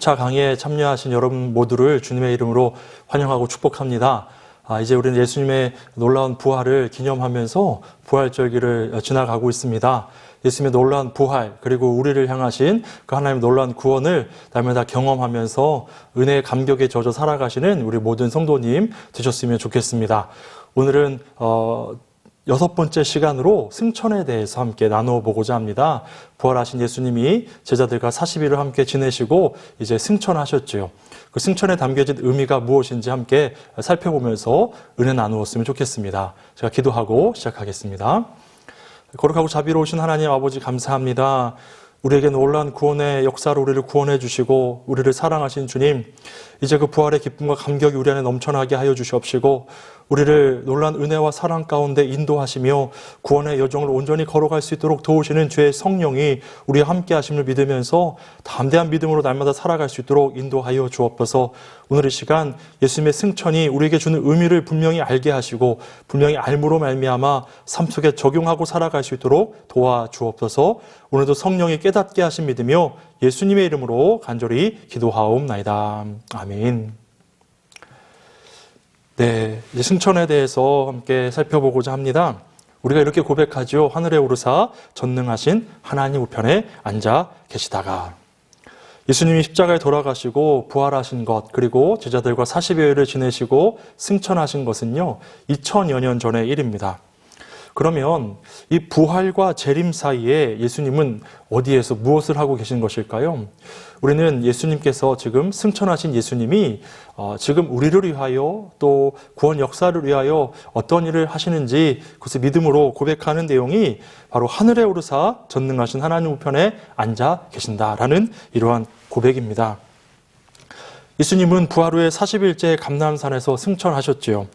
주차 강의에 참여하신 여러분 모두를 주님의 이름으로 환영하고 축복합니다. 이제 우리는 예수님의 놀라운 부활을 기념하면서 부활절기를 지나가고 있습니다. 예수님의 놀라운 부활, 그리고 우리를 향하신 그 하나님의 놀라운 구원을 날마다 경험하면서 은혜의 감격에 젖어 살아가시는 우리 모든 성도님 되셨으면 좋겠습니다. 오늘은 6번째 시간으로 승천에 대해서 함께 나누어 보고자 합니다. 부활하신 예수님이 제자들과 40일을 함께 지내시고 이제 승천하셨죠. 그 승천에 담겨진 의미가 무엇인지 함께 살펴보면서 은혜 나누었으면 좋겠습니다. 제가 기도하고 시작하겠습니다. 거룩하고 자비로우신 하나님 아버지 감사합니다. 우리에게 놀라운 구원의 역사로 우리를 구원해 주시고 우리를 사랑하신 주님, 이제 그 부활의 기쁨과 감격이 우리 안에 넘쳐나게 하여 주시옵시고 우리를 놀라운 은혜와 사랑 가운데 인도하시며 구원의 여정을 온전히 걸어갈 수 있도록 도우시는 주의 성령이 우리와 함께 하심을 믿으면서 담대한 믿음으로 날마다 살아갈 수 있도록 인도하여 주옵소서. 오늘 이 시간 예수님의 승천이 우리에게 주는 의미를 분명히 알게 하시고 분명히 알므로 말미암아 삶 속에 적용하고 살아갈 수 있도록 도와주옵소서. 오늘도 성령이 깨닫게 하심 믿으며 예수님의 이름으로 간절히 기도하옵나이다. 아멘. 네, 이제 승천에 대해서 함께 살펴보고자 합니다. 우리가 이렇게 고백하죠. 하늘에 오르사 전능하신 하나님 우편에 앉아 계시다가. 예수님이 십자가에 돌아가시고 부활하신 것, 그리고 제자들과 40여일을 지내시고 승천하신 것은요 2000여 년 전의 일입니다. 그러면 이 부활과 재림 사이에 예수님은 어디에서 무엇을 하고 계신 것일까요? 우리는 예수님께서 지금 승천하신 예수님이 지금 우리를 위하여 또 구원 역사를 위하여 어떤 일을 하시는지 그것을 믿음으로 고백하는 내용이 바로 하늘에 오르사 전능하신 하나님 우편에 앉아 계신다라는 이러한 고백입니다. 예수님은 부활 후에 40일째 감람산에서 승천하셨지요.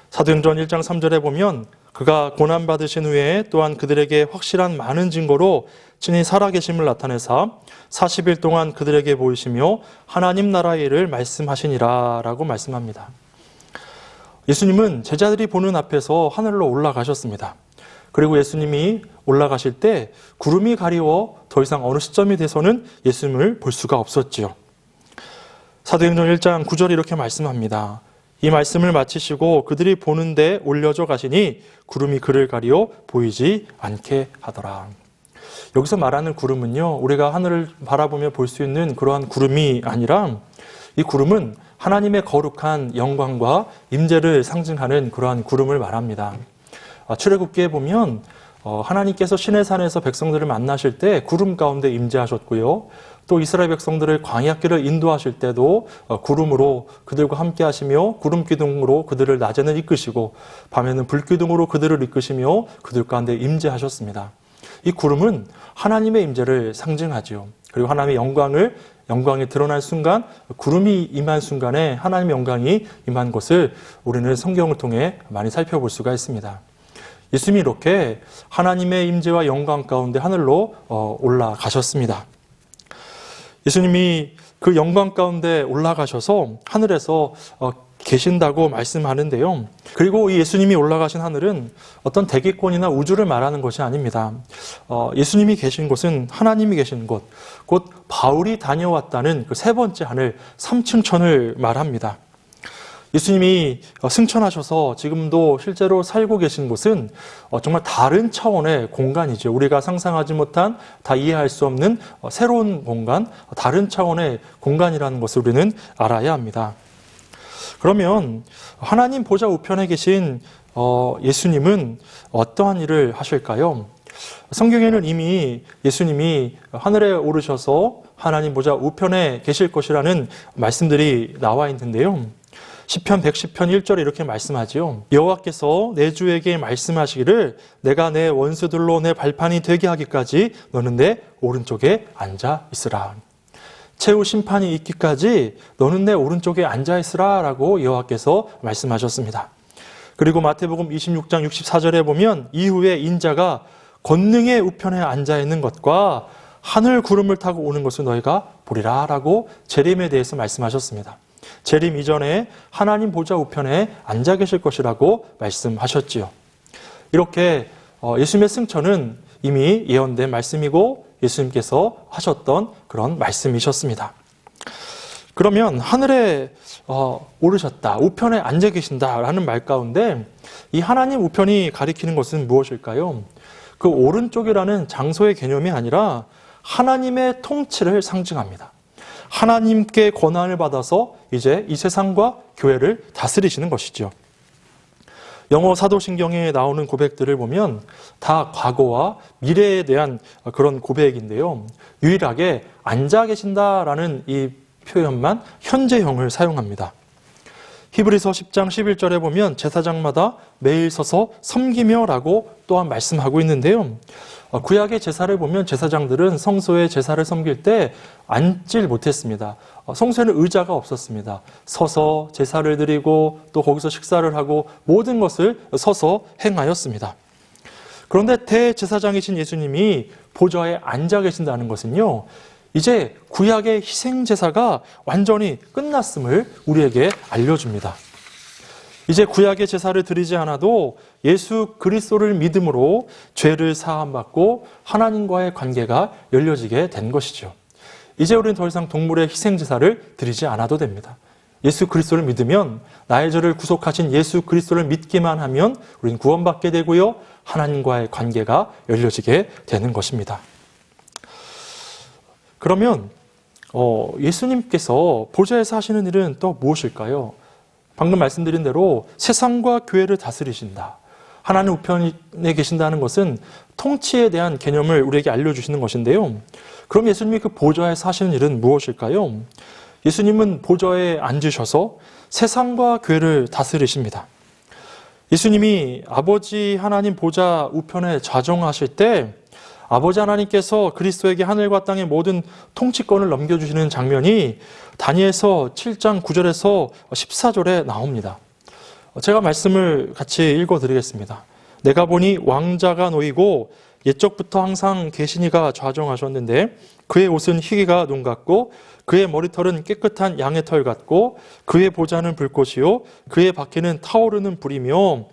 사도행전 1장 3절에 보면 그가 고난받으신 후에 또한 그들에게 확실한 많은 증거로 친히 살아계심을 나타내사 40일 동안 그들에게 보이시며 하나님 나라의 일을 말씀하시니라 라고 말씀합니다. 예수님은 제자들이 보는 앞에서 하늘로 올라가셨습니다. 그리고 예수님이 올라가실 때 구름이 가리워 더 이상 어느 시점이 돼서는 예수님을 볼 수가 없었지요. 사도행전 1장 9절에 이렇게 말씀합니다. 이 말씀을 마치시고 그들이 보는데 올려져 가시니 구름이 그를 가리어 보이지 않게 하더라. 여기서 말하는 구름은요, 우리가 하늘을 바라보며 볼 수 있는 그러한 구름이 아니라 이 구름은 하나님의 거룩한 영광과 임재를 상징하는 그러한 구름을 말합니다. 출애굽기에 보면 하나님께서 시내산에서 백성들을 만나실 때 구름 가운데 임재하셨고요. 또 이스라엘 백성들을 광야길을 인도하실 때도 구름으로 그들과 함께 하시며 구름 기둥으로 그들을 낮에는 이끄시고 밤에는 불 기둥으로 그들을 이끄시며 그들 가운데 임재하셨습니다. 이 구름은 하나님의 임재를 상징하지요. 그리고 하나님의 영광이 드러날 순간, 구름이 임한 순간에 하나님의 영광이 임한 것을 우리는 성경을 통해 많이 살펴볼 수가 있습니다. 예수님이 이렇게 하나님의 임재와 영광 가운데 하늘로 올라가셨습니다. 예수님이 그 영광 가운데 올라가셔서 하늘에서 계신다고 말씀하는데요. 그리고 이 예수님이 올라가신 하늘은 어떤 대기권이나 우주를 말하는 것이 아닙니다. 예수님이 계신 곳은 하나님이 계신 곳, 곧 바울이 다녀왔다는 그 세 번째 하늘, 3층 천을 말합니다. 예수님이 승천하셔서 지금도 실제로 살고 계신 곳은 정말 다른 차원의 공간이죠. 우리가 상상하지 못한, 다 이해할 수 없는 새로운 공간, 다른 차원의 공간이라는 것을 우리는 알아야 합니다. 그러면 하나님 보좌 우편에 계신 예수님은 어떠한 일을 하실까요? 성경에는 이미 예수님이 하늘에 오르셔서 하나님 보좌 우편에 계실 것이라는 말씀들이 나와 있는데요. 시편 110편 1절에 이렇게 말씀하지요. 여호와께서 내 주에게 말씀하시기를 내가 내 원수들로 내 발판이 되게 하기까지 너는 내 오른쪽에 앉아 있으라. 최후 심판이 있기까지 너는 내 오른쪽에 앉아 있으라 라고 여호와께서 말씀하셨습니다. 그리고 마태복음 26장 64절에 보면 이후에 인자가 권능의 우편에 앉아 있는 것과 하늘 구름을 타고 오는 것을 너희가 보리라 라고 재림에 대해서 말씀하셨습니다. 재림 이전에 하나님 보좌 우편에 앉아 계실 것이라고 말씀하셨지요. 이렇게 예수님의 승천은 이미 예언된 말씀이고 예수님께서 하셨던 그런 말씀이셨습니다. 그러면 하늘에 오르셨다, 우편에 앉아 계신다라는 말 가운데 이 하나님 우편이 가리키는 것은 무엇일까요? 그 오른쪽이라는 장소의 개념이 아니라 하나님의 통치를 상징합니다. 하나님께 권한을 받아서 이제 이 세상과 교회를 다스리시는 것이죠. 영어 사도신경에 나오는 고백들을 보면 다 과거와 미래에 대한 그런 고백인데요. 유일하게 앉아 계신다라는 이 표현만 현재형을 사용합니다. 히브리서 10장 11절에 보면 제사장마다 매일 서서 섬기며라고 또한 말씀하고 있는데요. 구약의 제사를 보면 제사장들은 성소에 제사를 섬길 때 앉질 못했습니다. 성소에는 의자가 없었습니다. 서서 제사를 드리고 또 거기서 식사를 하고 모든 것을 서서 행하였습니다. 그런데 대제사장이신 예수님이 보좌에 앉아 계신다는 것은요, 이제 구약의 희생제사가 완전히 끝났음을 우리에게 알려줍니다. 이제 구약의 제사를 드리지 않아도 예수 그리스도를 믿음으로 죄를 사함받고 하나님과의 관계가 열려지게 된 것이죠. 이제 우리는 더 이상 동물의 희생제사를 드리지 않아도 됩니다. 예수 그리스도를 믿으면, 나의 죄를 구속하신 예수 그리스도를 믿기만 하면 우리는 구원받게 되고요, 하나님과의 관계가 열려지게 되는 것입니다. 그러면 예수님께서 보좌에서 하시는 일은 또 무엇일까요? 방금 말씀드린 대로 세상과 교회를 다스리신다. 하나님 우편에 계신다는 것은 통치에 대한 개념을 우리에게 알려주시는 것인데요. 그럼 예수님이 그 보좌에서 하시는 일은 무엇일까요? 예수님은 보좌에 앉으셔서 세상과 교회를 다스리십니다. 예수님이 아버지 하나님 보좌 우편에 좌정하실 때 아버지 하나님께서 그리스도에게 하늘과 땅의 모든 통치권을 넘겨주시는 장면이 다니엘서 7장 9절에서 14절에 나옵니다. 제가 말씀을 같이 읽어드리겠습니다. 내가 보니 왕자가 놓이고 옛적부터 항상 계시니가 좌정하셨는데 그의 옷은 희귀가 눈 같고 그의 머리털은 깨끗한 양의 털 같고 그의 보좌는 불꽃이요 그의 바퀴는 타오르는 불이며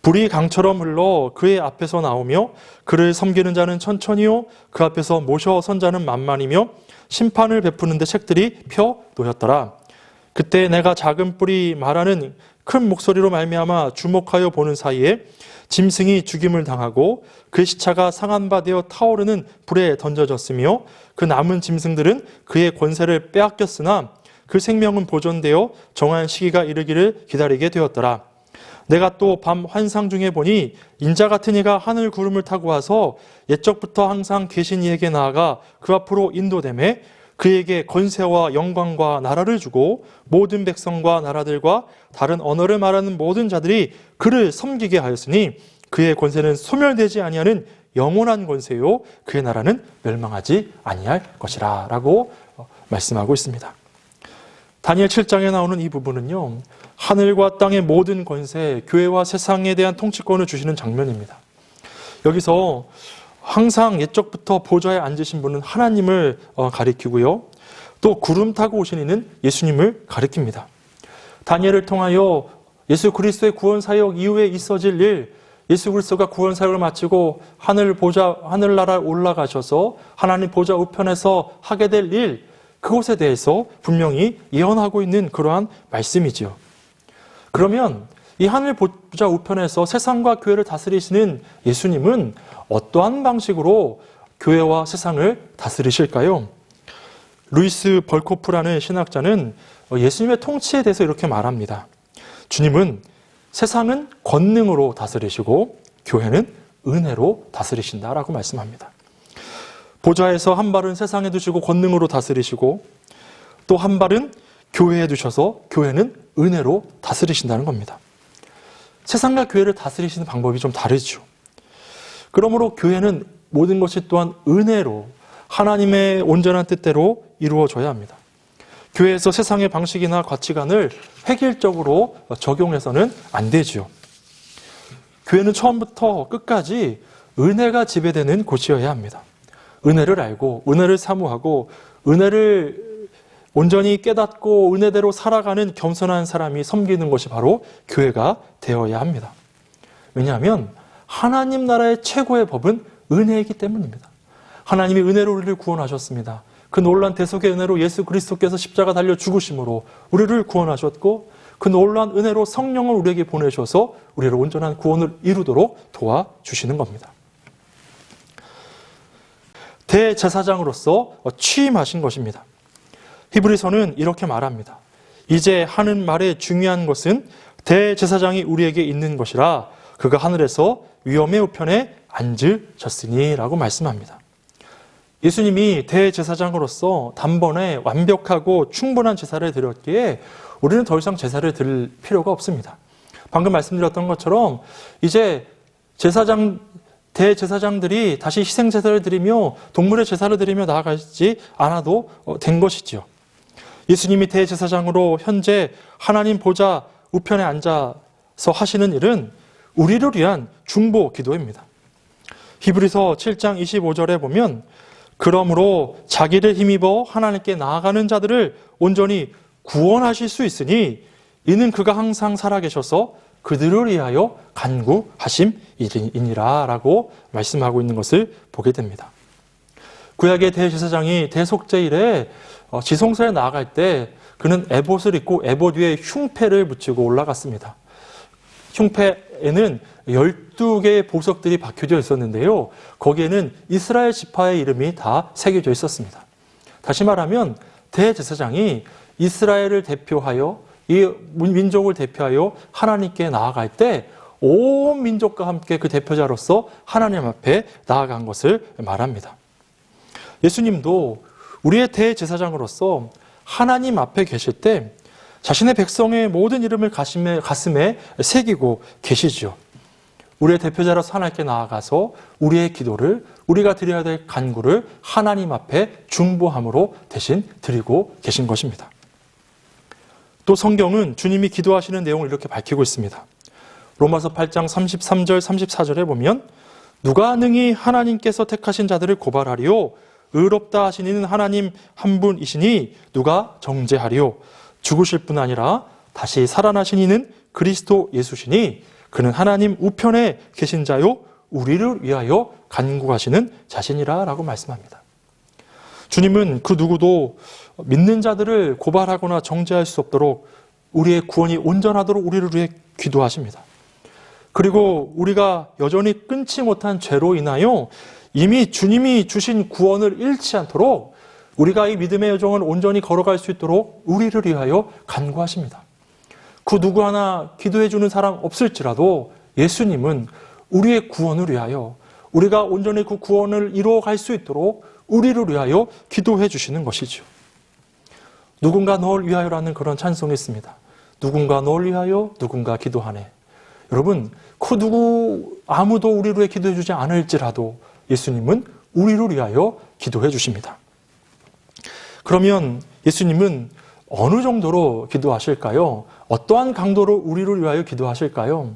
불이 강처럼 흘러 그의 앞에서 나오며 그를 섬기는 자는 천천히요 그 앞에서 모셔 선 자는 만만이며 심판을 베푸는데 책들이 펴 놓였더라. 그때 내가 작은 뿔이 말하는 큰 목소리로 말미암아 주목하여 보는 사이에 짐승이 죽임을 당하고 그의 시체가 상한 바 되어 타오르는 불에 던져졌으며 그 남은 짐승들은 그의 권세를 빼앗겼으나 그 생명은 보존되어 정한 시기가 이르기를 기다리게 되었더라. 내가 또 밤 환상 중에 보니 인자 같은 이가 하늘 구름을 타고 와서 옛적부터 항상 계신 이에게 나아가 그 앞으로 인도되매 그에게 권세와 영광과 나라를 주고 모든 백성과 나라들과 다른 언어를 말하는 모든 자들이 그를 섬기게 하였으니 그의 권세는 소멸되지 아니하는 영원한 권세요 그의 나라는 멸망하지 아니할 것이라 라고 말씀하고 있습니다. 다니엘 7장에 나오는 이 부분은요, 하늘과 땅의 모든 권세, 교회와 세상에 대한 통치권을 주시는 장면입니다. 여기서 항상 옛적부터 보좌에 앉으신 분은 하나님을 가리키고요, 또 구름 타고 오신 이는 예수님을 가리킵니다. 다니엘을 통하여 예수 그리스도의 구원 사역 이후에 있어질 일, 예수 그리스도가 구원 사역을 마치고 하늘나라에 올라가셔서 하나님 보좌 우편에서 하게 될 일, 그것에 대해서 분명히 예언하고 있는 그러한 말씀이죠. 그러면 이 하늘 보좌 우편에서 세상과 교회를 다스리시는 예수님은 어떠한 방식으로 교회와 세상을 다스리실까요? 루이스 벌코프라는 신학자는 예수님의 통치에 대해서 이렇게 말합니다. 주님은 세상은 권능으로 다스리시고 교회는 은혜로 다스리신다라고 말씀합니다. 보좌에서 한 발은 세상에 두시고 권능으로 다스리시고 또 한 발은 교회에 두셔서 교회는 은혜로 다스리신다는 겁니다. 세상과 교회를 다스리시는 방법이 좀 다르죠. 그러므로 교회는 모든 것이 또한 은혜로 하나님의 온전한 뜻대로 이루어져야 합니다. 교회에서 세상의 방식이나 가치관을 획일적으로 적용해서는 안 되죠. 교회는 처음부터 끝까지 은혜가 지배되는 곳이어야 합니다. 은혜를 알고 은혜를 사모하고 은혜를 온전히 깨닫고 은혜대로 살아가는 겸손한 사람이 섬기는 것이 바로 교회가 되어야 합니다. 왜냐하면 하나님 나라의 최고의 법은 은혜이기 때문입니다. 하나님이 은혜로 우리를 구원하셨습니다. 그 놀라운 대속의 은혜로 예수 그리스도께서 십자가 달려 죽으심으로 우리를 구원하셨고, 그 놀라운 은혜로 성령을 우리에게 보내셔서 우리를 온전한 구원을 이루도록 도와주시는 겁니다. 대제사장으로서 취임하신 것입니다. 히브리서는 이렇게 말합니다. 이제 하는 말의 중요한 것은 대제사장이 우리에게 있는 것이라 그가 하늘에서 위엄의 우편에 앉으셨으니 라고 말씀합니다. 예수님이 대제사장으로서 단번에 완벽하고 충분한 제사를 드렸기에 우리는 더 이상 제사를 드릴 필요가 없습니다. 방금 말씀드렸던 것처럼 이제 대제사장들이 다시 희생제사를 드리며 동물의 제사를 드리며 나아가지 않아도 된 것이지요. 예수님이 대제사장으로 현재 하나님 보좌 우편에 앉아서 하시는 일은 우리를 위한 중보 기도입니다. 히브리서 7장 25절에 보면 그러므로 자기를 힘입어 하나님께 나아가는 자들을 온전히 구원하실 수 있으니 이는 그가 항상 살아계셔서 그들을 위하여 간구하심이니라 라고 말씀하고 있는 것을 보게 됩니다. 구약의 대제사장이 대속죄일에 지성소에 나아갈 때 그는 에봇을 입고 에봇 위에 흉패를 붙이고 올라갔습니다. 흉패에는 12개의 보석들이 박혀져 있었는데요. 거기에는 이스라엘 지파의 이름이 다 새겨져 있었습니다. 다시 말하면 대제사장이 이스라엘을 대표하여 이 민족을 대표하여 하나님께 나아갈 때 온 민족과 함께 그 대표자로서 하나님 앞에 나아간 것을 말합니다. 예수님도 우리의 대제사장으로서 하나님 앞에 계실 때 자신의 백성의 모든 이름을 가슴에 새기고 계시죠. 우리의 대표자로서 하나님께 나아가서 우리의 기도를, 우리가 드려야 될 간구를 하나님 앞에 중보함으로 대신 드리고 계신 것입니다. 또 성경은 주님이 기도하시는 내용을 이렇게 밝히고 있습니다. 로마서 8장 33절 34절에 보면 누가 능히 하나님께서 택하신 자들을 고발하리요 의롭다 하신 이는 하나님 한 분이시니 누가 정죄하리요 죽으실 뿐 아니라 다시 살아나신 이는 그리스도 예수시니 그는 하나님 우편에 계신 자요 우리를 위하여 간구하시는 자신이라 라고 말씀합니다. 주님은 그 누구도 믿는 자들을 고발하거나 정죄할 수 없도록 우리의 구원이 온전하도록 우리를 위해 기도하십니다. 그리고 우리가 여전히 끊지 못한 죄로 인하여 이미 주님이 주신 구원을 잃지 않도록 우리가 이 믿음의 여정을 온전히 걸어갈 수 있도록 우리를 위하여 간구하십니다. 그 누구 하나 기도해 주는 사람 없을지라도 예수님은 우리의 구원을 위하여 우리가 온전히 그 구원을 이루어갈 수 있도록 우리를 위하여 기도해 주시는 것이죠. 누군가 너를 위하여라는 그런 찬송이 있습니다. 누군가 너를 위하여 누군가 기도하네. 여러분, 그 누구 아무도 우리를 위해 기도해 주지 않을지라도 예수님은 우리를 위하여 기도해 주십니다. 그러면 예수님은 어느 정도로 기도하실까요? 어떠한 강도로 우리를 위하여 기도하실까요?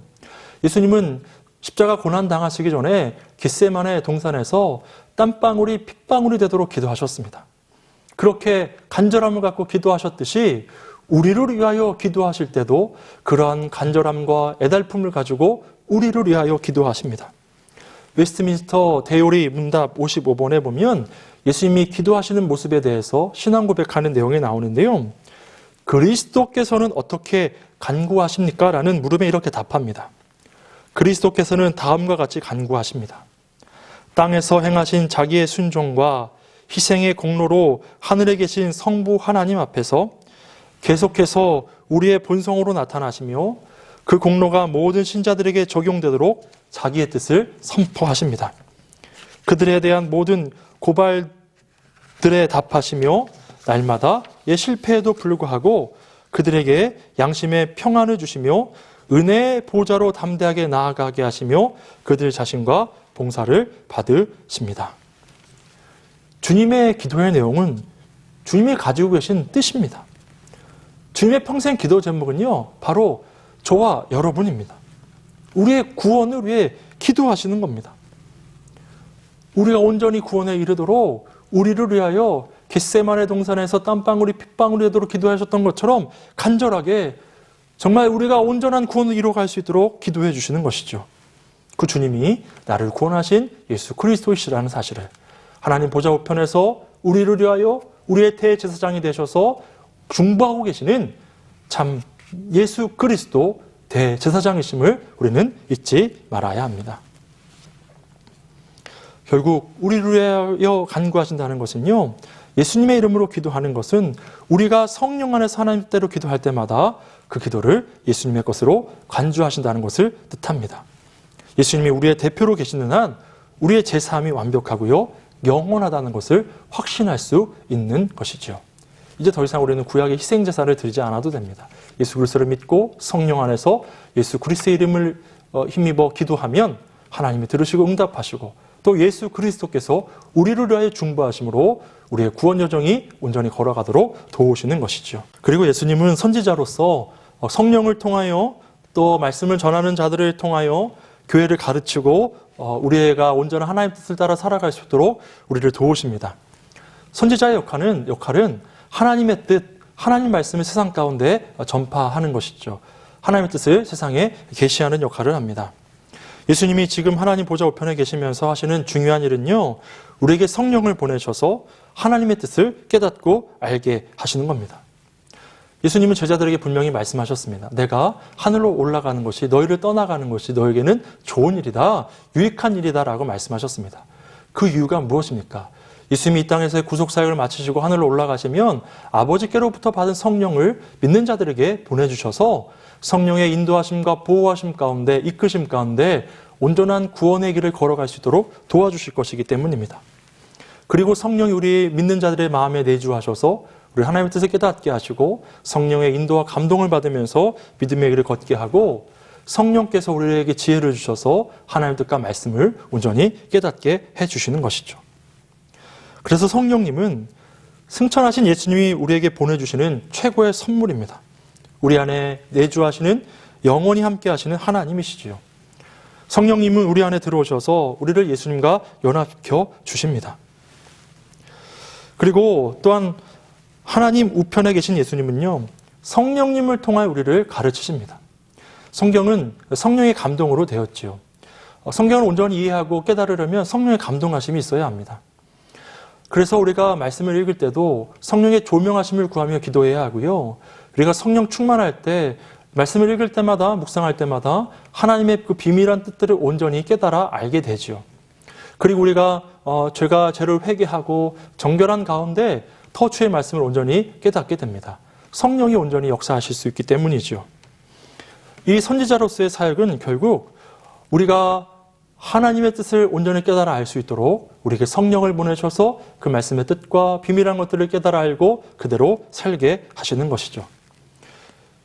예수님은 십자가 고난 당하시기 전에 겟세마네 동산에서 땀방울이 핏방울이 되도록 기도하셨습니다. 그렇게 간절함을 갖고 기도하셨듯이 우리를 위하여 기도하실 때도 그러한 간절함과 애달픔을 가지고 우리를 위하여 기도하십니다. 웨스트민스터 대요리 문답 55번에 보면 예수님이 기도하시는 모습에 대해서 신앙 고백하는 내용이 나오는데요. 그리스도께서는 어떻게 간구하십니까? 라는 물음에 이렇게 답합니다. 그리스도께서는 다음과 같이 간구하십니다. 땅에서 행하신 자기의 순종과 희생의 공로로 하늘에 계신 성부 하나님 앞에서 계속해서 우리의 본성으로 나타나시며 그 공로가 모든 신자들에게 적용되도록 자기의 뜻을 선포하십니다. 그들에 대한 모든 고발들에 답하시며 날마다 실패에도 불구하고 그들에게 양심의 평안을 주시며 은혜의 보좌로 담대하게 나아가게 하시며 그들 자신과 봉사를 받으십니다. 주님의 기도의 내용은 주님이 가지고 계신 뜻입니다. 주님의 평생 기도 제목은요, 바로 저와 여러분입니다. 우리의 구원을 위해 기도하시는 겁니다. 우리가 온전히 구원에 이르도록 우리를 위하여 겟세마네 동산에서 땀방울이 핏방울이 되도록 기도하셨던 것처럼 간절하게 정말 우리가 온전한 구원을 이루어갈 수 있도록 기도해 주시는 것이죠. 그 주님이 나를 구원하신 예수 그리스도이시라는 사실을 하나님 보좌 우편에서 우리를 위하여 우리의 대제사장이 되셔서 중보하고 계시는 참 예수 그리스도 대제사장이심을 우리는 잊지 말아야 합니다. 결국 우리를 위하여 간구하신다는 것은요, 예수님의 이름으로 기도하는 것은 우리가 성령 안에서 하나님 뜻대로 기도할 때마다 그 기도를 예수님의 것으로 간주하신다는 것을 뜻합니다. 예수님이 우리의 대표로 계시는 한 우리의 제사함이 완벽하고요, 영원하다는 것을 확신할 수 있는 것이죠. 이제 더 이상 우리는 구약의 희생제사를 드리지 않아도 됩니다. 예수 그리스도를 믿고 성령 안에서 예수 그리스도의 이름을 힘입어 기도하면 하나님이 들으시고 응답하시고, 또 예수 그리스도께서 우리를 위하여 중보하심으로 우리의 구원 여정이 온전히 걸어가도록 도우시는 것이죠. 그리고 예수님은 선지자로서 성령을 통하여 또 말씀을 전하는 자들을 통하여 교회를 가르치고 우리가 온전한 하나님의 뜻을 따라 살아갈 수 있도록 우리를 도우십니다. 선지자의 역할은 하나님의 뜻, 하나님 말씀을 세상 가운데 전파하는 것이죠. 하나님의 뜻을 세상에 계시하는 역할을 합니다. 예수님이 지금 하나님 보좌 우편에 계시면서 하시는 중요한 일은요, 우리에게 성령을 보내셔서 하나님의 뜻을 깨닫고 알게 하시는 겁니다. 예수님은 제자들에게 분명히 말씀하셨습니다. 내가 하늘로 올라가는 것이, 너희를 떠나가는 것이 너에게는 좋은 일이다, 유익한 일이다 라고 말씀하셨습니다. 그 이유가 무엇입니까? 예수님이 이 땅에서의 구속사역을 마치시고 하늘로 올라가시면 아버지께로부터 받은 성령을 믿는 자들에게 보내주셔서 성령의 인도하심과 보호하심 가운데, 이끄심 가운데 온전한 구원의 길을 걸어갈 수 있도록 도와주실 것이기 때문입니다. 그리고 성령이 우리 믿는 자들의 마음에 내주하셔서 우리 하나님의 뜻을 깨닫게 하시고 성령의 인도와 감동을 받으면서 믿음의 길을 걷게 하고, 성령께서 우리에게 지혜를 주셔서 하나님의 뜻과 말씀을 온전히 깨닫게 해주시는 것이죠. 그래서 성령님은 승천하신 예수님이 우리에게 보내주시는 최고의 선물입니다. 우리 안에 내주하시는, 영원히 함께 하시는 하나님이시지요. 성령님은 우리 안에 들어오셔서 우리를 예수님과 연합시켜 주십니다. 그리고 또한 하나님 우편에 계신 예수님은요, 성령님을 통하여 우리를 가르치십니다. 성경은 성령의 감동으로 되었지요. 성경을 온전히 이해하고 깨달으려면 성령의 감동하심이 있어야 합니다. 그래서 우리가 말씀을 읽을 때도 성령의 조명하심을 구하며 기도해야 하고요. 우리가 성령 충만할 때 말씀을 읽을 때마다, 묵상할 때마다 하나님의 그 비밀한 뜻들을 온전히 깨달아 알게 되죠. 그리고 우리가 죄를 회개하고 정결한 가운데 더 주의 말씀을 온전히 깨닫게 됩니다. 성령이 온전히 역사하실 수 있기 때문이죠. 이 선지자로서의 사역은 결국 우리가 하나님의 뜻을 온전히 깨달아 알 수 있도록 우리에게 성령을 보내셔서 그 말씀의 뜻과 비밀한 것들을 깨달아 알고 그대로 살게 하시는 것이죠.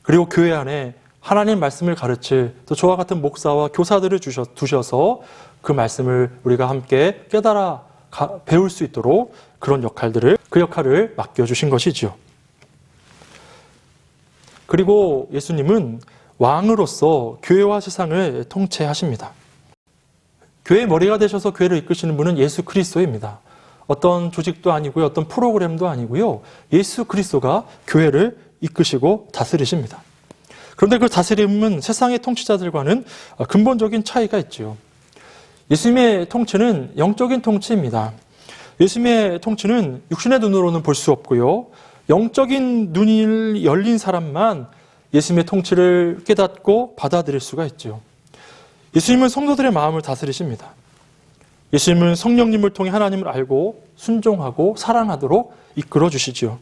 그리고 교회 안에 하나님 말씀을 가르칠 또 저와 같은 목사와 교사들을 두셔서 그 말씀을 우리가 함께 깨달아 배울 수 있도록 그런 그 역할을 맡겨주신 것이죠. 그리고 예수님은 왕으로서 교회와 세상을 통치하십니다. 교회의 머리가 되셔서 교회를 이끄시는 분은 예수 그리스도입니다. 어떤 조직도 아니고요, 어떤 프로그램도 아니고요, 예수 그리스도가 교회를 이끄시고 다스리십니다. 그런데 그 다스림은 세상의 통치자들과는 근본적인 차이가 있죠. 예수님의 통치는 영적인 통치입니다. 예수님의 통치는 육신의 눈으로는 볼 수 없고요, 영적인 눈이 열린 사람만 예수님의 통치를 깨닫고 받아들일 수가 있죠. 예수님은 성도들의 마음을 다스리십니다. 예수님은 성령님을 통해 하나님을 알고 순종하고 사랑하도록 이끌어 주시죠.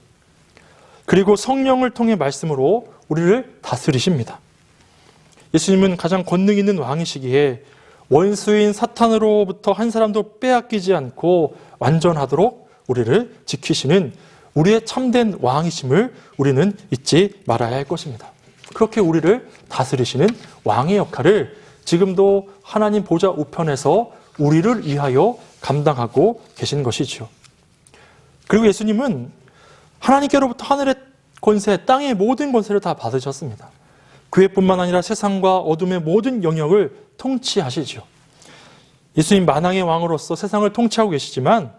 그리고 성령을 통해 말씀으로 우리를 다스리십니다. 예수님은 가장 권능 있는 왕이시기에 원수인 사탄으로부터 한 사람도 빼앗기지 않고 완전하도록 우리를 지키시는 우리의 참된 왕이심을 우리는 잊지 말아야 할 것입니다. 그렇게 우리를 다스리시는 왕의 역할을 지금도 하나님 보좌 우편에서 우리를 위하여 감당하고 계신 것이죠. 그리고 예수님은 하나님께로부터 하늘의 권세, 땅의 모든 권세를 다 받으셨습니다. 교회뿐만 아니라 세상과 어둠의 모든 영역을 통치하시죠. 예수님 만왕의 왕으로서 세상을 통치하고 계시지만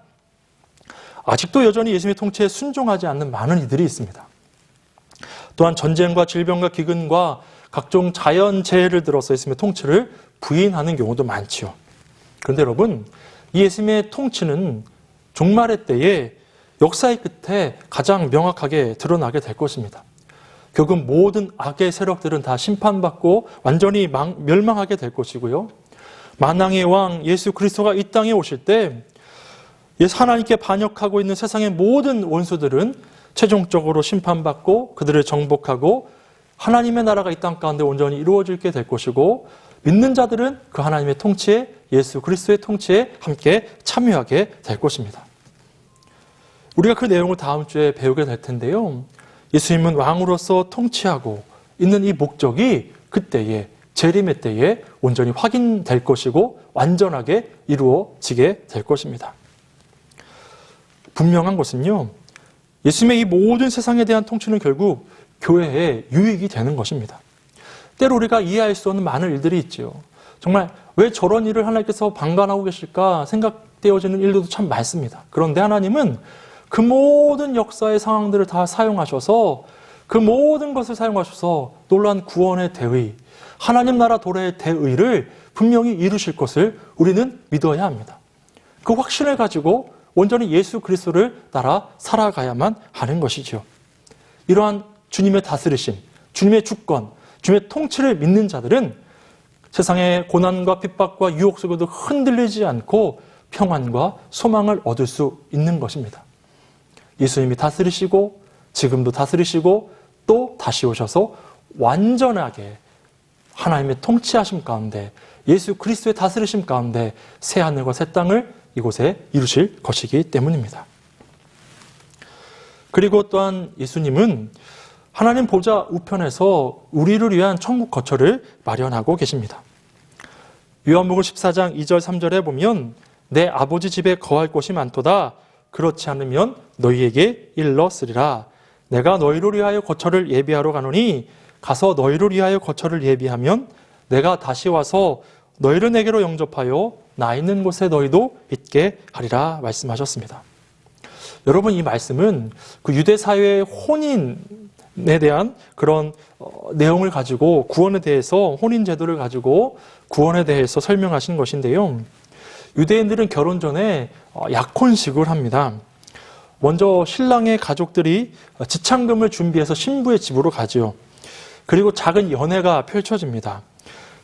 아직도 여전히 예수님의 통치에 순종하지 않는 많은 이들이 있습니다. 또한 전쟁과 질병과 기근과 각종 자연재해를 들어서 예수님의 통치를 부인하는 경우도 많지요. 그런데 여러분, 이 예수님의 통치는 종말의 때에 역사의 끝에 가장 명확하게 드러나게 될 것입니다. 결국 모든 악의 세력들은 다 심판받고 완전히 멸망하게 될 것이고요. 만왕의 왕 예수 그리스도가 이 땅에 오실 때 하나님께 반역하고 있는 세상의 모든 원수들은 최종적으로 심판받고 그들을 정복하고 하나님의 나라가 이 땅 가운데 온전히 이루어지게 될 것이고, 믿는 자들은 그 하나님의 통치에, 예수 그리스도의 통치에 함께 참여하게 될 것입니다. 우리가 그 내용을 다음 주에 배우게 될 텐데요. 예수님은 왕으로서 통치하고 있는 이 목적이 그때에, 재림의 때에 온전히 확인될 것이고 완전하게 이루어지게 될 것입니다. 분명한 것은요, 예수님의 이 모든 세상에 대한 통치는 결국 교회에 유익이 되는 것입니다. 때로 우리가 이해할 수 없는 많은 일들이 있죠. 정말 왜 저런 일을 하나님께서 방관하고 계실까 생각되어지는 일들도 참 많습니다. 그런데 하나님은 그 모든 역사의 상황들을 다 사용하셔서, 그 모든 것을 사용하셔서 놀라운 구원의 대의, 하나님 나라 도래의 대의를 분명히 이루실 것을 우리는 믿어야 합니다. 그 확신을 가지고 온전히 예수 그리스도를 따라 살아가야만 하는 것이죠. 이러한 주님의 다스리심, 주님의 주권, 주님의 통치를 믿는 자들은 세상의 고난과 핍박과 유혹 속에도 흔들리지 않고 평안과 소망을 얻을 수 있는 것입니다. 예수님이 다스리시고 지금도 다스리시고 또 다시 오셔서 완전하게 하나님의 통치하심 가운데, 예수 그리스도의 다스리심 가운데 새 하늘과 새 땅을 이곳에 이루실 것이기 때문입니다. 그리고 또한 예수님은 하나님 보좌 우편에서 우리를 위한 천국 거처를 마련하고 계십니다. 요한복음 14장 2절 3절에 보면 내 아버지 집에 거할 곳이 많도다. 그렇지 않으면 너희에게 일렀으리라. 내가 너희를 위하여 거처를 예비하러 가노니 가서 너희를 위하여 거처를 예비하면 내가 다시 와서 너희를 내게로 영접하여 나 있는 곳에 너희도 있게 하리라 말씀하셨습니다. 여러분, 이 말씀은 그 유대 사회의 혼인에 대한 그런 내용을 가지고 구원에 대해서, 혼인 제도를 가지고 구원에 대해서 설명하신 것인데요. 유대인들은 결혼 전에 약혼식을 합니다. 먼저 신랑의 가족들이 지창금을 준비해서 신부의 집으로 가죠. 그리고 작은 연회가 펼쳐집니다.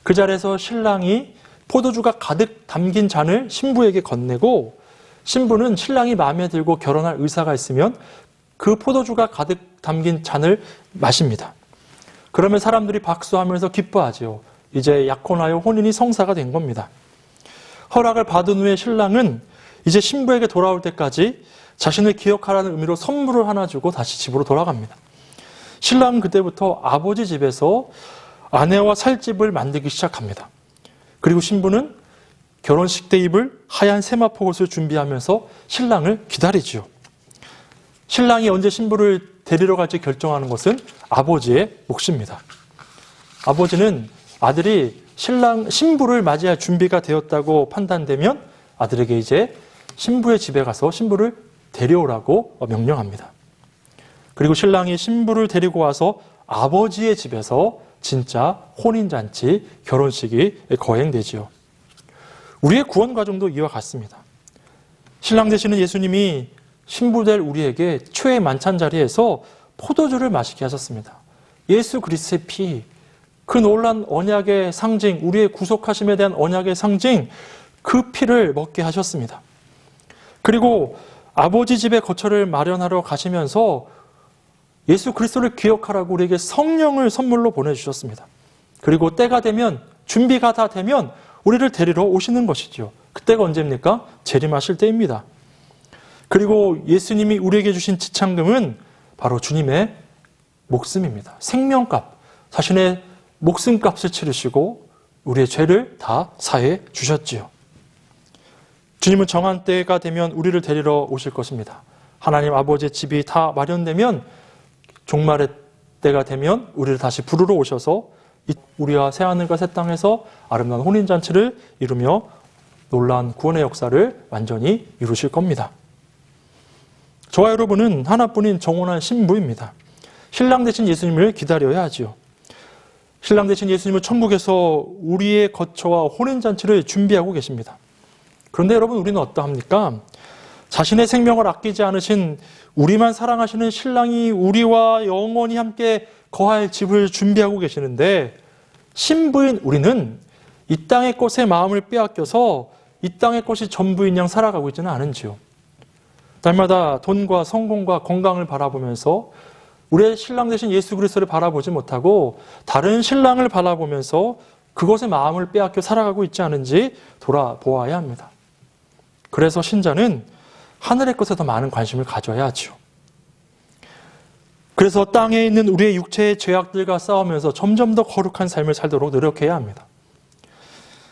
그 자리에서 신랑이 포도주가 가득 담긴 잔을 신부에게 건네고, 신부는 신랑이 마음에 들고 결혼할 의사가 있으면 그 포도주가 가득 담긴 잔을 마십니다. 그러면 사람들이 박수하면서 기뻐하죠. 이제 약혼하여 혼인이 성사가 된 겁니다. 허락을 받은 후에 신랑은 이제 신부에게 돌아올 때까지 자신을 기억하라는 의미로 선물을 하나 주고 다시 집으로 돌아갑니다. 신랑은 그때부터 아버지 집에서 아내와 살 집을 만들기 시작합니다. 그리고 신부는 결혼식 때 입을 하얀 세마포 옷을 준비하면서 신랑을 기다리지요. 신랑이 언제 신부를 데리러 갈지 결정하는 것은 아버지의 몫입니다. 아버지는 아들이 신부를 맞이할 준비가 되었다고 판단되면 아들에게 이제 신부의 집에 가서 신부를 데려오라고 명령합니다. 그리고 신랑이 신부를 데리고 와서 아버지의 집에서 진짜 혼인잔치, 결혼식이 거행되지요. 우리의 구원 과정도 이와 같습니다. 신랑 되시는 예수님이 신부 될 우리에게 최후의 만찬 자리에서 포도주를 마시게 하셨습니다. 예수 그리스도의 피, 그 놀란 언약의 상징, 우리의 구속하심에 대한 언약의 상징, 그 피를 먹게 하셨습니다. 그리고 아버지 집에 거처를 마련하러 가시면서 예수 그리스도를 기억하라고 우리에게 성령을 선물로 보내주셨습니다. 그리고 때가 되면, 준비가 다 되면 우리를 데리러 오시는 것이죠. 그때가 언제입니까? 재림하실 때입니다. 그리고 예수님이 우리에게 주신 지창금은 바로 주님의 목숨입니다. 생명값, 자신의 목숨값을 치르시고 우리의 죄를 다 사해 주셨지요. 주님은 정한 때가 되면 우리를 데리러 오실 것입니다. 하나님 아버지의 집이 다 마련되면, 종말의 때가 되면 우리를 다시 부르러 오셔서 우리와 새하늘과 새 땅에서 아름다운 혼인잔치를 이루며 놀라운 구원의 역사를 완전히 이루실 겁니다. 저와 여러분은 하나뿐인 정혼한 신부입니다. 신랑 되신 예수님을 기다려야 하지요. 신랑 되신 예수님은 천국에서 우리의 거처와 혼인잔치를 준비하고 계십니다. 그런데 여러분, 우리는 어떠합니까? 자신의 생명을 아끼지 않으신 우리만 사랑하시는 신랑이 우리와 영원히 함께 거할 집을 준비하고 계시는데 신부인 우리는 이 땅의 것에 마음을 빼앗겨서 이 땅의 것이 전부인 양 살아가고 있지는 않은지요. 날마다 돈과 성공과 건강을 바라보면서 우리의 신랑 되신 예수 그리스도를 바라보지 못하고 다른 신랑을 바라보면서 그것에 마음을 빼앗겨 살아가고 있지 않은지 돌아보아야 합니다. 그래서 신자는 하늘의 것에 더 많은 관심을 가져야 하죠. 그래서 땅에 있는 우리의 육체의 죄악들과 싸우면서 점점 더 거룩한 삶을 살도록 노력해야 합니다.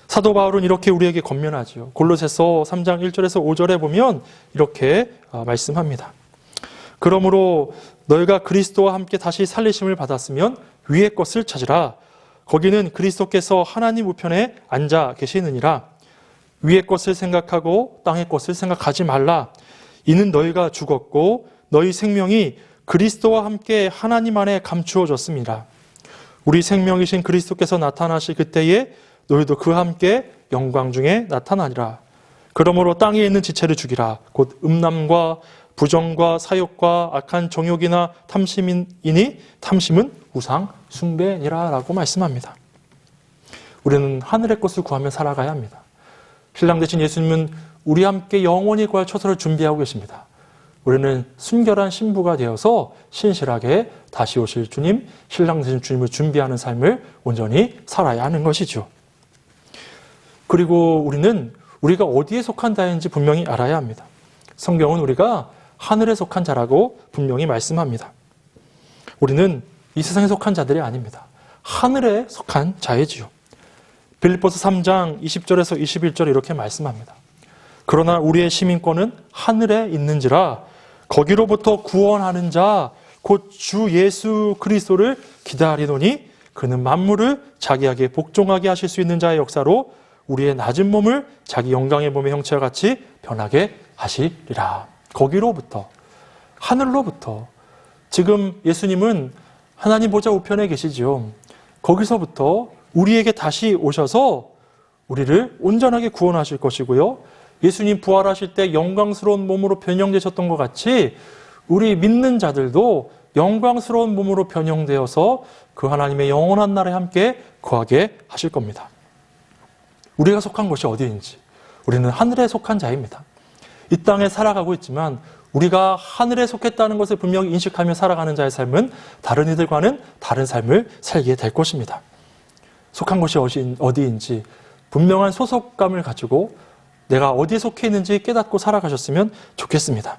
사도 바울은 이렇게 우리에게 권면하지요. 골로새서 3장 1절에서 5절에 보면 이렇게 말씀합니다. 그러므로 너희가 그리스도와 함께 다시 살리심을 받았으면 위의 것을 찾으라. 거기는 그리스도께서 하나님 우편에 앉아 계시느니라. 위의 것을 생각하고 땅의 것을 생각하지 말라. 이는 너희가 죽었고 너희 생명이 그리스도와 함께 하나님 안에 감추어졌습니다. 우리 생명이신 그리스도께서 나타나실 그때에 너희도 그와 함께 영광 중에 나타나리라. 그러므로 땅에 있는 지체를 죽이라. 곧 음란과 부정과 사욕과 악한 정욕이나 탐심이니 탐심은 우상 숭배니라 라고 말씀합니다. 우리는 하늘의 것을 구하며 살아가야 합니다. 신랑 되신 예수님은 우리 함께 영원히 구할 처소를 준비하고 계십니다. 우리는 순결한 신부가 되어서 신실하게 다시 오실 주님, 신랑 되신 주님을 준비하는 삶을 온전히 살아야 하는 것이죠. 그리고 우리는 우리가 어디에 속한 자인지 분명히 알아야 합니다. 성경은 우리가 하늘에 속한 자라고 분명히 말씀합니다. 우리는 이 세상에 속한 자들이 아닙니다. 하늘에 속한 자이지요. 빌립보서 3장 20절에서 21절 이렇게 말씀합니다. 그러나 우리의 시민권은 하늘에 있는지라 거기로부터 구원하는 자 곧 주 예수 그리스도를 기다리노니 그는 만물을 자기에게 복종하게 하실 수 있는 자의 역사로 우리의 낮은 몸을 자기 영광의 몸의 형체와 같이 변하게 하시리라. 거기로부터, 하늘로부터. 지금 예수님은 하나님 보좌 우편에 계시지요. 거기서부터 우리에게 다시 오셔서 우리를 온전하게 구원하실 것이고요. 예수님 부활하실 때 영광스러운 몸으로 변형되셨던 것 같이 우리 믿는 자들도 영광스러운 몸으로 변형되어서 그 하나님의 영원한 나라에 함께 거하게 하실 겁니다. 우리가 속한 곳이 어디인지, 우리는 하늘에 속한 자입니다. 이 땅에 살아가고 있지만 우리가 하늘에 속했다는 것을 분명히 인식하며 살아가는 자의 삶은 다른 이들과는 다른 삶을 살게 될 것입니다. 속한 곳이 어디인지 분명한 소속감을 가지고 내가 어디에 속해 있는지 깨닫고 살아가셨으면 좋겠습니다.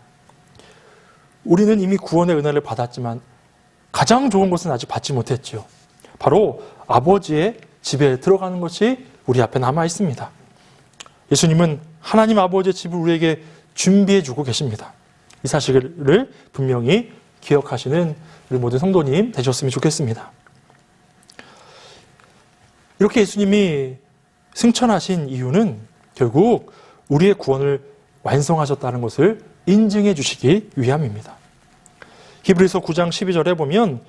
우리는 이미 구원의 은혜를 받았지만 가장 좋은 것은 아직 받지 못했지요. 바로 아버지의 집에 들어가는 것이 우리 앞에 남아 있습니다. 예수님은 하나님 아버지의 집을 우리에게 준비해 주고 계십니다. 이 사실을 분명히 기억하시는 우리 모든 성도님 되셨으면 좋겠습니다. 이렇게 예수님이 승천하신 이유는 결국 우리의 구원을 완성하셨다는 것을 인증해 주시기 위함입니다. 히브리서 9장 12절에 보면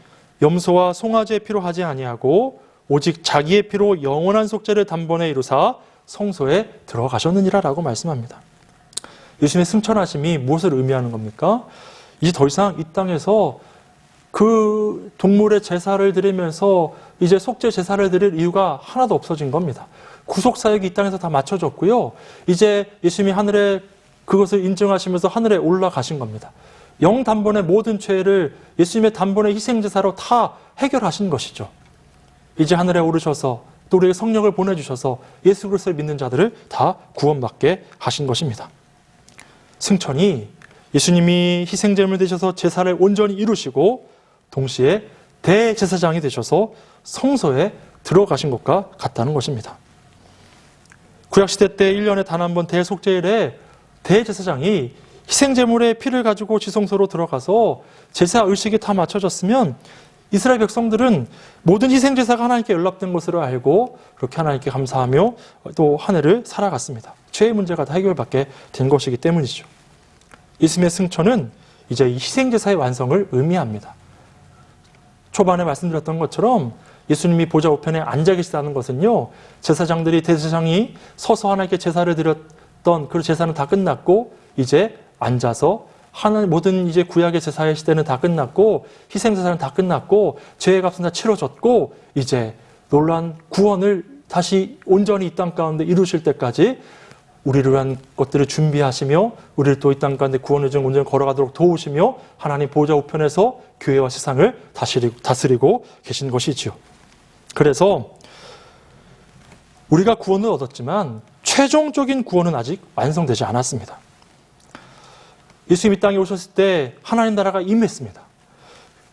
염소와 송아지의 피로 하지 아니하고 오직 자기의 피로 영원한 속죄를 단번에 이루사 성소에 들어가셨느니라 라고 말씀합니다. 예수님의 승천하심이 무엇을 의미하는 겁니까? 이제 더 이상 이 땅에서 그 동물의 제사를 드리면서 이제 속죄 제사를 드릴 이유가 하나도 없어진 겁니다. 구속사역이 이 땅에서 다 마쳐졌고요. 이제 예수님이 하늘에 그것을 인증하시면서 하늘에 올라가신 겁니다. 영 단번에 모든 죄를 예수님의 단번에 희생제사로 다 해결하신 것이죠. 이제 하늘에 오르셔서 또 우리에게 성령을 보내주셔서 예수 그리스도를 믿는 자들을 다 구원받게 하신 것입니다. 승천이 예수님이 희생제물 되셔서 제사를 온전히 이루시고 동시에 대제사장이 되셔서 성소에 들어가신 것과 같다는 것입니다. 구약시대 때 1년에 단 한 번 대속제일에 대제사장이 희생제물의 피를 가지고 지성소로 들어가서 제사 의식이 다 마쳐졌으면 이스라엘 백성들은 모든 희생제사가 하나님께 연락된 것으로 알고 그렇게 하나님께 감사하며 또 한 해를 살아갔습니다. 죄의 문제가 다 해결받게 된 것이기 때문이죠. 예수님의 승천은 이제 이 희생제사의 완성을 의미합니다. 초반에 말씀드렸던 것처럼 예수님이 보좌 우편에 앉아 계시다는 것은요, 제사장들이 대제사장이 서서 하나님께 제사를 드렸던 그 제사는 다 끝났고 이제 앉아서 하나님 모든 이제 구약의 제사의 시대는 다 끝났고 희생 제사는 다 끝났고 죄의 값은 다 치러졌고 이제 놀라운 구원을 다시 온전히 이 땅 가운데 이루실 때까지 우리를 위한 것들을 준비하시며 우리를 또 이 땅 가운데 구원의 정 온전히 걸어가도록 도우시며 하나님 보좌 우편에서 교회와 세상을 다스리고 계신 것이지요. 그래서 우리가 구원을 얻었지만 최종적인 구원은 아직 완성되지 않았습니다. 예수님이 이 땅에 오셨을 때 하나님 나라가 임했습니다.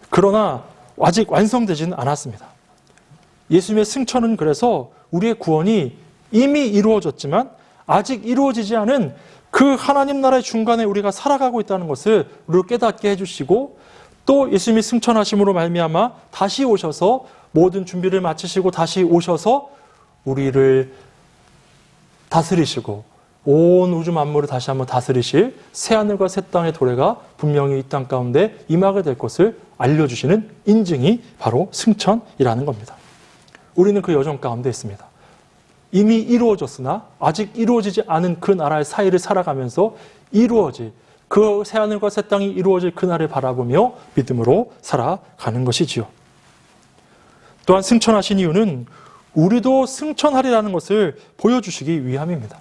그러나 아직 완성되지는 않았습니다. 예수님의 승천은 그래서 우리의 구원이 이미 이루어졌지만 아직 이루어지지 않은 그 하나님 나라의 중간에 우리가 살아가고 있다는 것을 우리를 깨닫게 해주시고 또 예수님이 승천하심으로 말미암아 다시 오셔서 모든 준비를 마치시고 다시 오셔서 우리를 다스리시고 온 우주 만물을 다시 한번 다스리실 새하늘과 새 땅의 도래가 분명히 이 땅 가운데 임하게 될 것을 알려주시는 인증이 바로 승천이라는 겁니다. 우리는 그 여정 가운데 있습니다. 이미 이루어졌으나 아직 이루어지지 않은 그 나라의 사이를 살아가면서 이루어질 그 새하늘과 새 땅이 이루어질 그날을 바라보며 믿음으로 살아가는 것이지요. 또한 승천하신 이유는 우리도 승천하리라는 것을 보여주시기 위함입니다.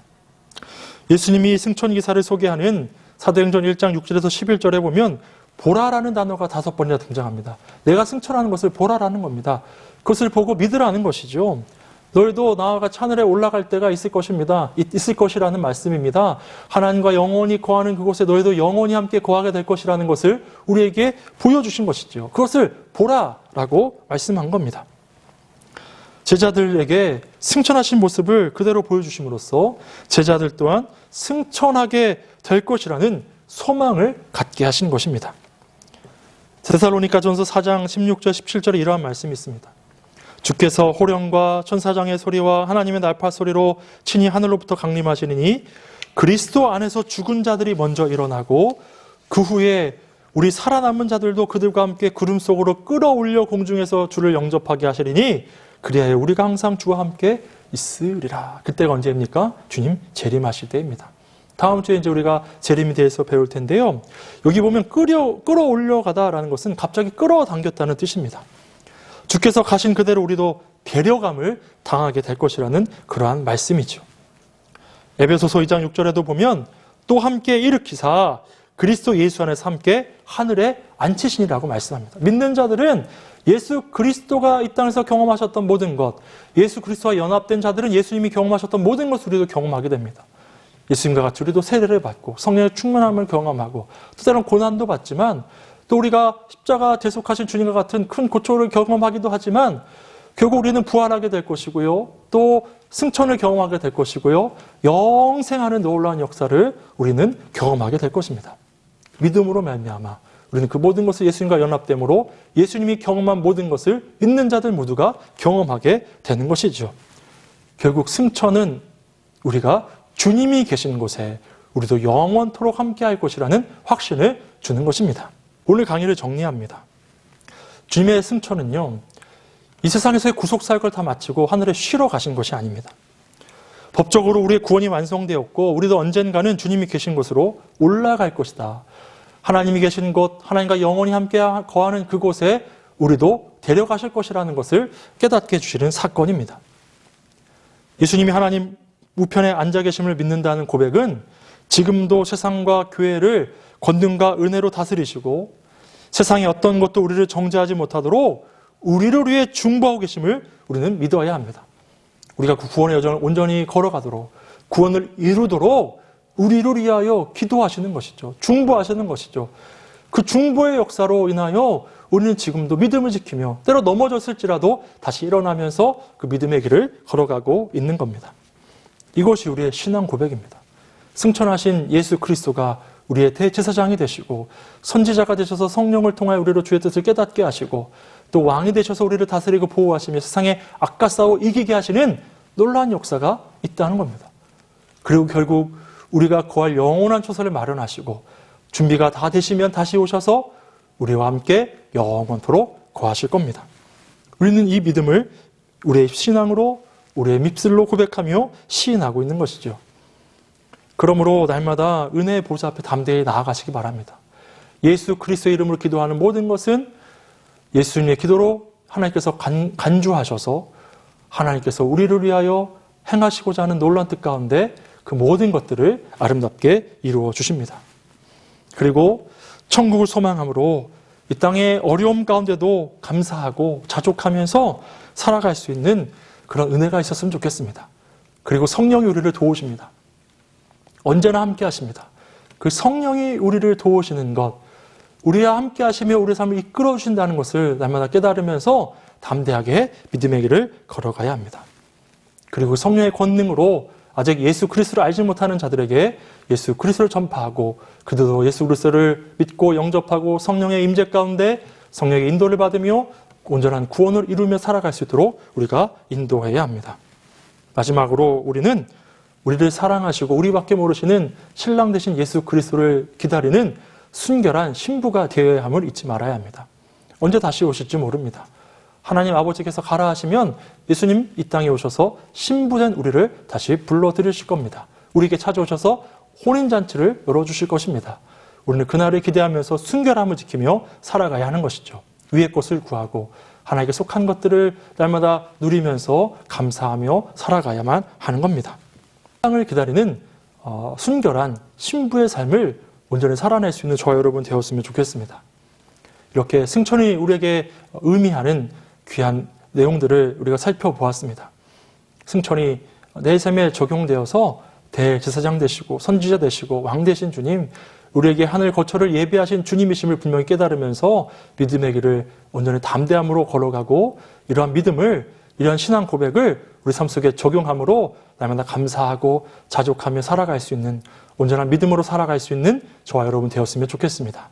예수님이 승천 기사를 소개하는 사도행전 1장 6절에서 11절에 보면 보라라는 단어가 5번이나 등장합니다. 내가 승천하는 것을 보라라는 겁니다. 그것을 보고 믿으라는 것이죠. 너희도 나와 같이 하늘에 올라갈 때가 있을 것입니다. 있을 것이라는 말씀입니다. 하나님과 영원히 거하는 그곳에 너희도 영원히 함께 거하게 될 것이라는 것을 우리에게 보여주신 것이죠. 그것을 보라라고 말씀한 겁니다. 제자들에게 승천하신 모습을 그대로 보여주심으로써 제자들 또한 승천하게 될 것이라는 소망을 갖게 하신 것입니다. 데살로니가전서 4장 16절 17절에 이러한 말씀이 있습니다. 주께서 호령과 천사장의 소리와 하나님의 날파 소리로 친히 하늘로부터 강림하시니 그리스도 안에서 죽은 자들이 먼저 일어나고 그 후에 우리 살아남은 자들도 그들과 함께 구름 속으로 끌어올려 공중에서 주를 영접하게 하시리니 그리하여 우리가 항상 주와 함께 있으리라. 그때가 언제입니까? 주님 재림하실 때입니다. 다음 주에 이제 우리가 재림에 대해서 배울 텐데요. 여기 보면 끌어올려 가다라는 것은 갑자기 끌어당겼다는 뜻입니다. 주께서 가신 그대로 우리도 데려감을 당하게 될 것이라는 그러한 말씀이죠. 에베소서 2장 6절에도 보면 또 함께 일으키사 그리스도 예수 안에서 함께 하늘에 앉히시니라고 말씀합니다. 믿는 자들은 예수 그리스도가 이 땅에서 경험하셨던 모든 것, 예수 그리스도와 연합된 자들은 예수님이 경험하셨던 모든 것을 우리도 경험하게 됩니다. 예수님과 같이 우리도 세례를 받고 성령의 충만함을 경험하고 또 때로는 고난도 받지만 또 우리가 십자가 대속하신 주님과 같은 큰 고초를 경험하기도 하지만 결국 우리는 부활하게 될 것이고요. 또 승천을 경험하게 될 것이고요. 영생하는 놀라운 역사를 우리는 경험하게 될 것입니다. 믿음으로 말미암아 우리는 그 모든 것을 예수님과 연합됨으로 예수님이 경험한 모든 것을 믿는 자들 모두가 경험하게 되는 것이죠. 결국 승천은 우리가 주님이 계신 곳에 우리도 영원토록 함께할 것이라는 확신을 주는 것입니다. 오늘 강의를 정리합니다. 주님의 승천은요, 이 세상에서의 구속사역을 다 마치고 하늘에 쉬러 가신 것이 아닙니다. 법적으로 우리의 구원이 완성되었고 우리도 언젠가는 주님이 계신 곳으로 올라갈 것이다. 하나님이 계신 곳, 하나님과 영원히 함께 거하는 그곳에 우리도 데려가실 것이라는 것을 깨닫게 해주시는 사건입니다. 예수님이 하나님 우편에 앉아 계심을 믿는다는 고백은 지금도 세상과 교회를 권능과 은혜로 다스리시고 세상의 어떤 것도 우리를 정죄하지 못하도록 우리를 위해 중보하고 계심을 우리는 믿어야 합니다. 우리가 그 구원의 여정을 온전히 걸어가도록 구원을 이루도록 우리를 위하여 기도하시는 것이죠. 중보하시는 것이죠. 그 중보의 역사로 인하여 우리는 지금도 믿음을 지키며 때로 넘어졌을지라도 다시 일어나면서 그 믿음의 길을 걸어가고 있는 겁니다. 이것이 우리의 신앙 고백입니다. 승천하신 예수 그리스도가 우리의 대제사장이 되시고 선지자가 되셔서 성령을 통하여 우리로 주의 뜻을 깨닫게 하시고 또 왕이 되셔서 우리를 다스리고 보호하시며 세상에 악과 싸워 이기게 하시는 놀라운 역사가 있다는 겁니다. 그리고 결국 우리가 거할 영원한 초소를 마련하시고 준비가 다 되시면 다시 오셔서 우리와 함께 영원토록 거하실 겁니다. 우리는 이 믿음을 우리의 신앙으로 우리의 밉술로 고백하며 시인하고 있는 것이죠. 그러므로 날마다 은혜의 보좌 앞에 담대히 나아가시기 바랍니다. 예수 그리스도의 이름으로 기도하는 모든 것은 예수님의 기도로 하나님께서 간주하셔서 하나님께서 우리를 위하여 행하시고자 하는 놀라운 뜻 가운데 그 모든 것들을 아름답게 이루어 주십니다. 그리고 천국을 소망함으로 이 땅의 어려움 가운데도 감사하고 자족하면서 살아갈 수 있는 그런 은혜가 있었으면 좋겠습니다. 그리고 성령이 우리를 도우십니다. 언제나 함께 하십니다. 그 성령이 우리를 도우시는 것, 우리와 함께 하시며 우리의 삶을 이끌어 주신다는 것을 날마다 깨달으면서 담대하게 믿음의 길을 걸어가야 합니다. 그리고 성령의 권능으로 아직 예수 그리스도를 알지 못하는 자들에게 예수 그리스도를 전파하고 그들도 예수 그리스도를 믿고 영접하고 성령의 임재 가운데 성령의 인도를 받으며 온전한 구원을 이루며 살아갈 수 있도록 우리가 인도해야 합니다. 마지막으로 우리는 우리를 사랑하시고 우리밖에 모르시는 신랑 되신 예수 그리스도를 기다리는 순결한 신부가 되어야 함을 잊지 말아야 합니다. 언제 다시 오실지 모릅니다. 하나님 아버지께서 가라 하시면 예수님 이 땅에 오셔서 신부된 우리를 다시 불러들이실 겁니다. 우리에게 찾아오셔서 혼인잔치를 열어주실 것입니다. 우리는 그날을 기대하면서 순결함을 지키며 살아가야 하는 것이죠. 위의 것을 구하고 하나님께 속한 것들을 날마다 누리면서 감사하며 살아가야만 하는 겁니다. 땅을 기다리는 순결한 신부의 삶을 온전히 살아낼 수 있는 저와 여러분 되었으면 좋겠습니다. 이렇게 승천이 우리에게 의미하는 귀한 내용들을 우리가 살펴보았습니다. 승천이 내 삶에 적용되어서 대제사장 되시고 선지자 되시고 왕 되신 주님, 우리에게 하늘 거처를 예비하신 주님이심을 분명히 깨달으면서 믿음의 길을 온전히 담대함으로 걸어가고 이러한 믿음을, 이러한 신앙 고백을 우리 삶 속에 적용함으로 날마다 감사하고 자족하며 살아갈 수 있는 온전한 믿음으로 살아갈 수 있는 저와 여러분 되었으면 좋겠습니다.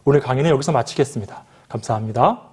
오늘 강의는 여기서 마치겠습니다. 감사합니다.